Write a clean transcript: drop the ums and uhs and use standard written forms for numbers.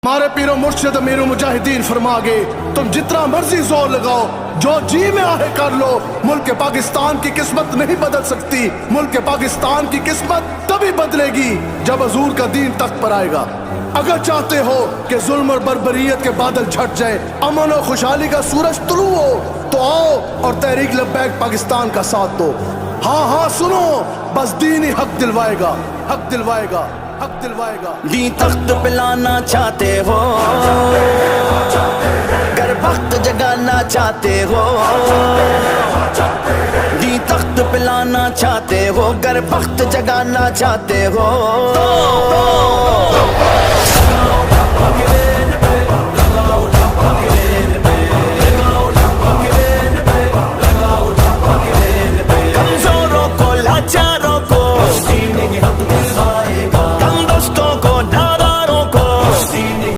हमारे पीरो मुर्शिद अमीर मुजाहिदीन फरमा गए, तुम जितना मर्जी जोर लगाओ, जो जी में आहे कर लो, मुल्क पाकिस्तान की किस्मत नहीं बदल सकती। मुल्क पाकिस्तान की किस्मत तभी बदलेगी जब हजूर का दीन तख्त पर आएगा। अगर चाहते हो कि जुल्म और बर्बरियत के बादल छट जाए, अमन और खुशहाली का सूरज तुलू हो, तो आओ और तहरीक लब्बैक पाकिस्तान का साथ दो। हाँ हाँ सुनो, बस दीन ही हक दिलवाएगा, हक दिलवाएगा, हक दिलवाएगा। दी तख्त पिलाना चाहते हो, गर वक्त जगाना चाहते हो, दी तख्त पिलाना चाहते हो, गर वक्त जगाना चाहते हो।